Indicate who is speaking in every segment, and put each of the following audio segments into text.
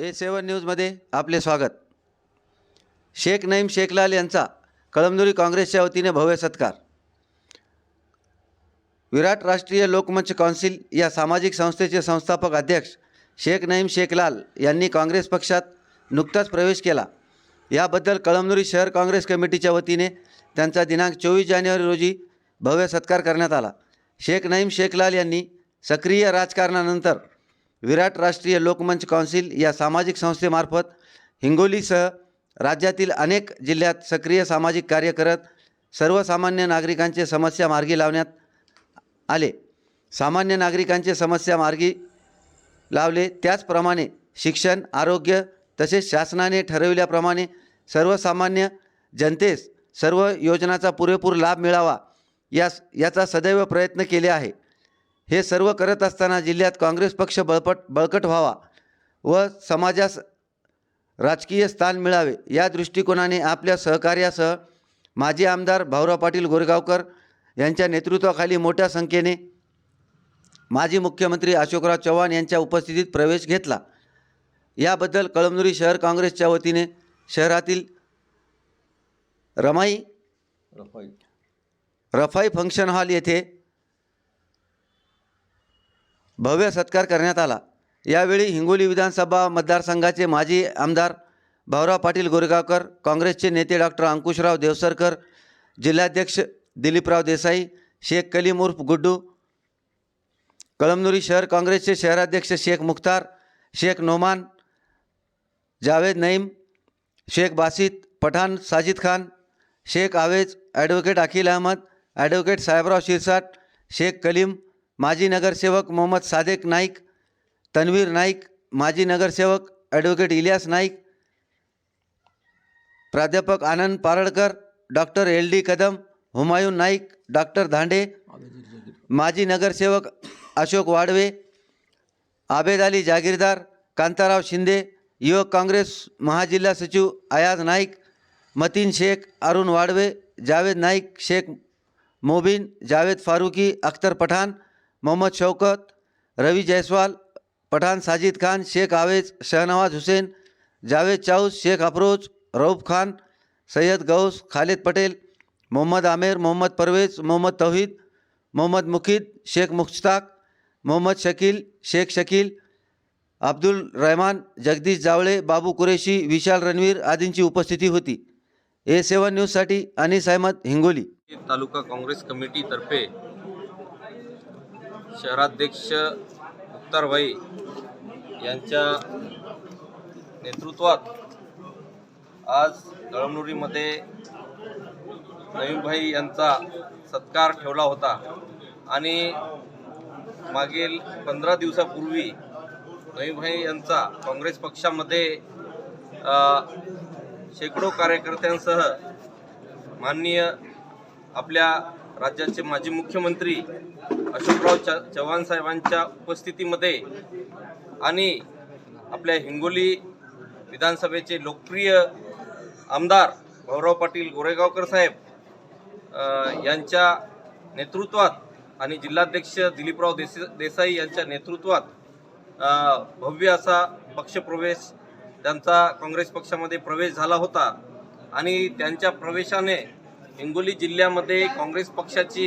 Speaker 1: A7 न्यूजमध्ये आपले स्वागत। शेख नईम शेखलाल यांचा कळमनुरी काँग्रेसच्या वतीने भव्य सत्कार। विराट राष्ट्रीय लोकमंच कौन्सिल या सामाजिक संस्थेचे संस्थापक अध्यक्ष शेख नईम शेखलाल यांनी काँग्रेस पक्षात नुकताच प्रवेश केला। याबद्दल कळमनुरी शहर काँग्रेस कमिटीच्या वतीने त्यांचा दिनांक 24 जानेवारी रोजी भव्य सत्कार करण्यात आला। शेख नईम शेखलाल यांनी सक्रिय राजकारणानंतर विराट राष्ट्रीय लोकमंच कौन्सिल या सामाजिक संस्थेमार्फत हिंगोलीसह राज्यातील अनेक जिल्ह्यात सक्रिय सामाजिक कार्य करत सर्वसामान्य नागरिकांचे समस्या मार्गी लावण्यात आले। सामान्य नागरिकांचे समस्या मार्गी लावले, त्याचप्रमाणे शिक्षण, आरोग्य तसेच शासनाने ठरविल्याप्रमाणे सर्वसामान्य जनतेस सर्व योजनांचा पुरेपूर लाभ मिळावा याचा सदैव प्रयत्न केले आहे। हे सर्व करत असताना जिल्ह्यात काँग्रेस पक्ष बळकट व्हावा व समाजास राजकीय स्थान मिळावे या दृष्टिकोनाने आपल्या सहकार्यासह माजी आमदार भाऊराव पाटील गोरेगावकर यांच्या नेतृत्वाखाली मोठ्या संख्येने माजी मुख्यमंत्री अशोकराव चव्हाण यांच्या उपस्थितीत प्रवेश घेतला। याबद्दल कळमनुरी शहर काँग्रेसच्या वतीने शहरातील रफाई फंक्शन हॉल येथे भव्य सत्कार करण्यात आला। यावेळी हिंगोली विधानसभा मतदारसंघाचे माजी आमदार भाऊराव पाटील गोरेगावकर, काँग्रेसचे नेते डॉक्टर अंकुशराव देवसरकर, जिल्हाध्यक्ष दिलीपराव देसाई, शेख कलीम उर्फ गुड्डू, कळमनुरी शहर काँग्रेसचे शहराध्यक्ष शेख मुख्तार, शेख नोमान, जावेद नईम, शेख बासित, पठाण साजिद खान, शेख आवेज, ॲडव्होकेट अखिल अहमद, ॲडव्होकेट साहेबराव शिरसाट, शेख कलीम, माजी नगरसेवक मोहम्मद सादेक नाईक, तन्वीर नाईक, माजी नगरसेवक ॲडव्होकेट इलियास नाईक, प्राध्यापक Anand Paralkar, doctor LD Kadam, Humayun Naik, doctor Dhande, माजी नगरसेवक अशोक वाडवे, आबेद अली जागीरदार, कांताराव शिंदे, युवक काँग्रेस महाजिल्हा सचिव अयाज नाईक, मतीन शेख, अरुण वाडवे, जावेद नाईक, शेख मोबिन, जावेद फारूकी, अख्तर पठाण, मोहम्मद शौकत, रवि जयसवाल, पठाण साजिद खान, शेख आवेज, शहनवाज हुसैन, जावेद चाऊस, शेख अफरोज, रऊफ खान, सैयद गौस, खालिद पटेल, मोहम्मद आमेर, मोहम्मद परवेज, मोहम्मद तौहीद, मोहम्मद मुखीद, शेख मुश्ताक, मोहम्मद शकील, शेख शकील, अब्दुल रहमान, जगदीश जावळे, बाबू कुरेशी, विशाल रणवीर आदींची उपस्थिती होती। A7 न्यूजसाठी अनीस अहमद, हिंगोली।
Speaker 2: तालुका काँग्रेस कमिटी तर्फे शहराध्यक्ष मुख्तारभाई यांच्या नेतृत्वात आज कळमनुरीमध्ये नईमभाई यांचा सत्कार ठेवला होता आणि मागील 15 दिवसापूर्वी नईमभाई यांचा काँग्रेस पक्षामध्ये शेकडो कार्यकर्त्यांसह माननीय आपल्या राज्याचे माजी मुख्यमंत्री अशोकराव चव्हाण साहेबांच्या उपस्थितीमध्ये आणि आपल्या हिंगोली विधानसभेचे लोकप्रिय आमदार भाऊराव पाटील गोरेगावकर साहेब यांच्या नेतृत्वात आणि जिल्हाध्यक्ष दिलीपराव देसाई यांच्या नेतृत्वात भव्य असा पक्षप्रवेश त्यांचा काँग्रेस पक्षामध्ये प्रवेश झाला होता आणि त्यांच्या प्रवेशाने हिंगोली जिल्ह्यामध्ये काँग्रेस पक्षाची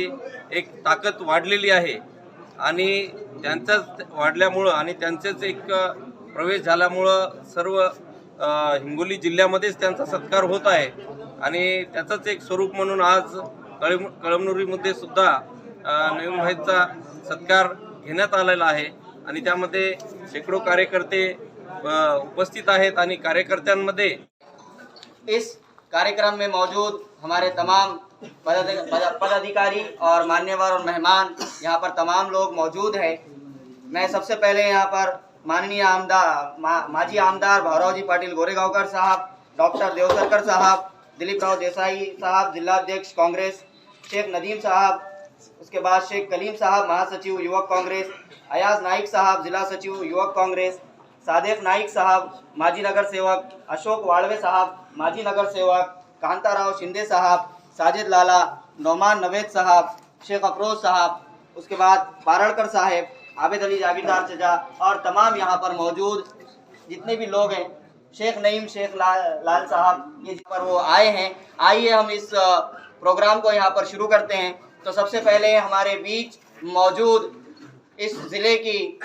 Speaker 2: एक ताकद वाढलेली आहे आणि त्यांचाच वाढल्यामुळं आणि त्यांचेच एक प्रवेश झाल्यामुळं सर्व हिंगोली जिल्ह्यामध्येच त्यांचा सत्कार होत आहे आणि त्याचंच एक स्वरूप म्हणून आज कळमनुरीमध्ये सुद्धा नईमभाईंचा सत्कार घेण्यात आलेला आहे आणि त्यामध्ये शेकडो कार्यकर्ते उपस्थित आहेत आणि कार्यकर्त्यांमध्ये
Speaker 3: इस कार्यक्रम में मौजूद हमारे तमाम पदाधिकारी और मान्यवर और मेहमान यहाँ पर तमाम लोग मौजूद हैं। मैं सबसे पहले यहाँ पर माननीय माजी आमदार भाऊराव पाटील गोरेगावकर साहब, डॉक्टर देवसरकर साहब, दिलीपराव देसाई साहब जिलाध्यक्ष कांग्रेस, शेख नदीम साहब, उसके बाद शेख कलीम साहब महासचिव युवक कांग्रेस, अयाज नाइक साहब जिला सचिव युवक कांग्रेस, सादेक नाइक साहब माजी नगर सेवक, अशोक वाड़वे साहब माजी नगर सेवक, कांताराव शिंदे साहब, साजिद लाला, नोमान नवेद साहब, शेख अफरोज साहब, उसके बाद पारड़कर साहब, आबेद अली जागीरदार चचा और तमाम यहाँ पर मौजूद जितने भी लोग हैं, शेख नईम शेख लाल साहब ये पर वो आए हैं। आइए हम इस प्रोग्राम को यहाँ पर शुरू करते हैं। तो सबसे पहले हमारे बीच मौजूद इस ज़िले की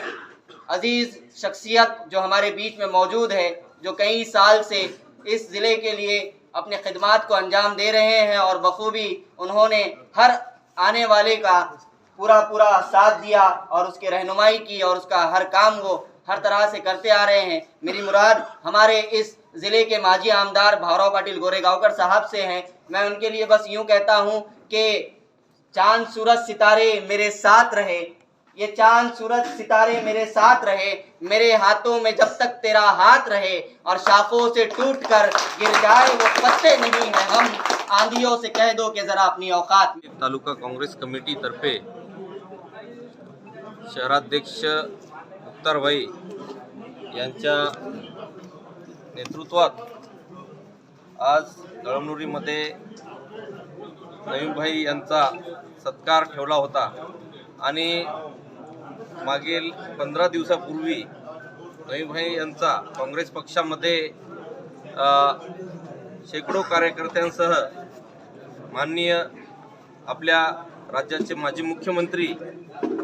Speaker 3: अजीज़ शख्सियत जो हमारे बीच में मौजूद है, जो कई साल से इस ज़िले के लिए अपने खिदमात को अंजाम दे रहे हैं और बखूबी उन्होंने हर आने वाले का पूरा साथ दिया और उसकी रहनुमाई की और उसका हर काम वो हर तरह से करते आ रहे हैं। मेरी मुराद हमारे इस ज़िले के माजी आमदार भावराव पाटिल गोरेगांवकर साहब से हैं। मैं उनके लिए बस यूँ कहता हूँ कि चांद सूरज सितारे मेरे साथ रहे, ये चांद सूरज सितारे मेरे साथ रहे, मेरे हाथों में जब तक तेरा हाथ रहे, और शाखों से टूट कर गिर जाए वो पत्ते नहीं है हम, आंधियों से कह दो कि जरा अपनी औकात में।
Speaker 2: तालुका काँग्रेस कमिटी तर्फे शहराध्यक्ष मुख्तारभाई यांच्या नेतृत्वात आज कळमनुरीमध्ये नईमभाई यांचा सत्कार ठेवला होता आणि मागील 15 दिवसापूर्वी नईमभाई यांचा काँग्रेस पक्षामध्ये शेकडो कार्यकर्त्यांसह माननीय आपल्या राज्याचे माजी मुख्यमंत्री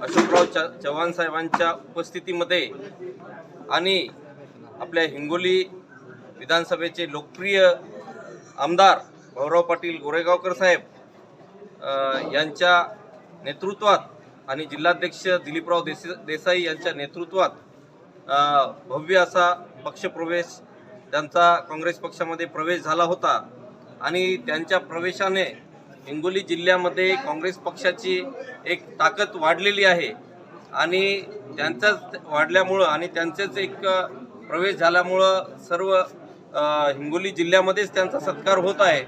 Speaker 2: अशोकराव चव्हाण साहेबांच्या उपस्थितीमध्ये आणि आपल्या हिंगोली विधानसभेचे लोकप्रिय आमदार भाऊराव पाटील गोरेगावकर साहेब यांच्या नेतृत्वात आणि जिल्हाध्यक्ष दिलीपराव देसाई यांच्या नेतृत्वात भव्य असा पक्षप्रवेश त्यांचा काँग्रेस पक्षामध्ये प्रवेश झाला होता आणि त्यांच्या प्रवेशाने हिंगोली जिल्ह्यामध्ये काँग्रेस पक्षाची एक ताकद वाढलेली आहे आणि त्यांचाच वाढल्यामुळं आणि त्यांचेच एक प्रवेश झाल्यामुळं सर्व हिंगोली जिल्ह्यामध्येच त्यांचा सत्कार होत आहे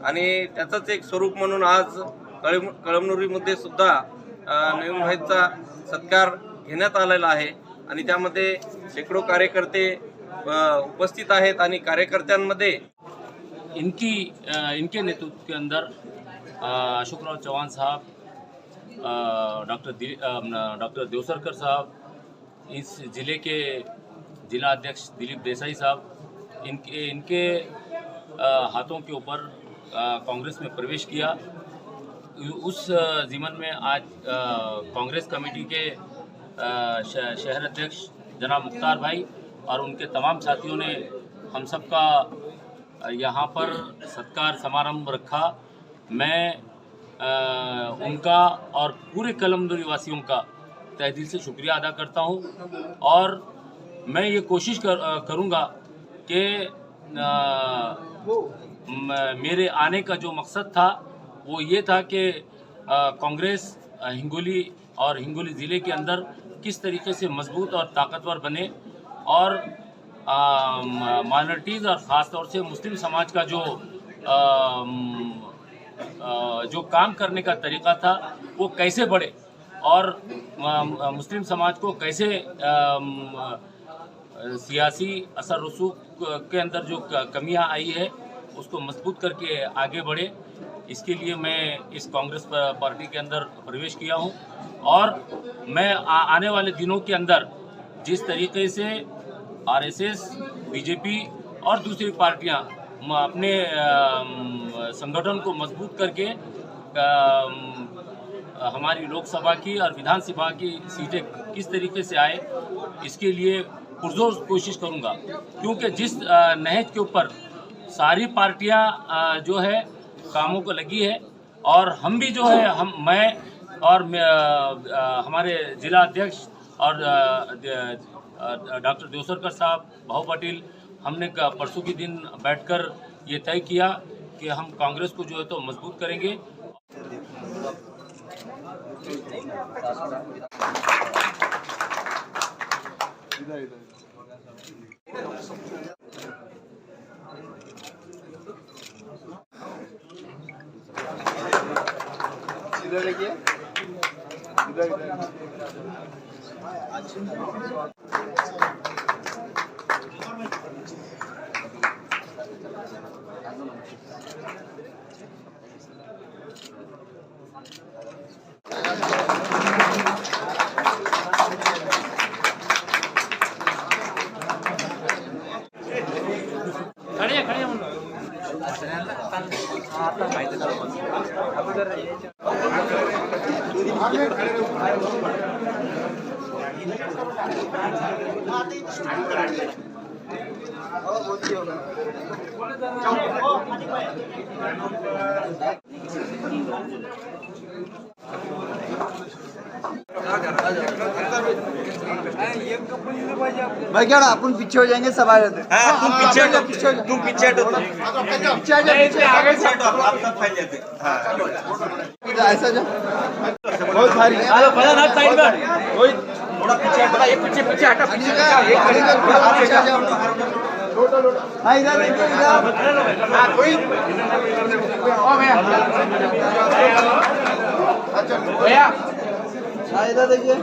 Speaker 2: आणि त्याचंच एक स्वरूप म्हणून आज कळमनुरीमध्ये सुद्धा नईमभाईंचा सत्कार घेण्यात आलेला आहे आणि त्यामध्ये शेकडो कार्यकर्ते उपस्थित आहेत आणि कार्यकर्त्यांमध्ये
Speaker 4: इनके नेतृत्व के अंदर अशोकराव चौहान साहब, डॉक्टर देवसरकर साहब, इस ज़िले के जिला अध्यक्ष दिलीप देसाई साहब, इनके हाथों के ऊपर कांग्रेस में प्रवेश किया। उस ज़िमन में आज कांग्रेस कमेटी के शहर अध्यक्ष जनाब मुख्तार भाई और उनके तमाम साथियों ने हम सबका यहाँ पर सत्कार समारंभ रखा। मैं उनका और पूरे कलमनुरी वासियों का तहे दिल से शुक्रिया अदा करता हूँ और मैं ये कोशिश करूँगा कि मेरे आने का जो मकसद था वो ये था कि कांग्रेस हिंगोली और हिंगोली ज़िले के अंदर किस तरीके से मजबूत और ताकतवर बने और माइनॉरिटीज़ और ख़ास तौर से मुस्लिम समाज का जो काम करने का तरीका था वो कैसे बढ़े और मुस्लिम समाज को कैसे सियासी असर रसूख के अंदर जो कमियां आई है उसको मजबूत करके आगे बढ़े। इसके लिए मैं इस कांग्रेस पार्टी के अंदर प्रवेश किया हूं और मैं आने वाले दिनों के अंदर जिस तरीके से आरएसएस, बीजेपी और दूसरी पार्टियां अपने संगठन को मजबूत करके हमारी लोकसभा की और विधानसभा की सीटें किस तरीके से आए इसके लिए पुरजोर कोशिश करूंगा, क्योंकि जिस नहज के ऊपर सारी पार्टियां जो है कामों को लगी है और हम भी जो है मैं और हमारे जिला अध्यक्ष और डॉक्टर देवसरकर साहब, भाऊ पाटिल, हमने परसों के दिन बैठकर ये तय किया कि हम कांग्रेस को जो है तो मजबूत करेंगे।
Speaker 5: इधर देखिए, इधर भाई क्या अपन पीछे हो जाएंगे सब आ जाते हैं। तुम पीछे हटो, तुम पीछे हटो, पीछे आ जाओ, पीछे आगे से हटो, आप सब फैल जाते हैं। ऐसा जा बहुत भारी हेलो पहला ना साइड में कोई थोड़ा पीछे हटो, एक पीछे पीछे हटा, पीछे एक पीछे आ जाओ। हां इधर इधर हां कोई ओ भैया अच्छा भैया हां इधर देखिए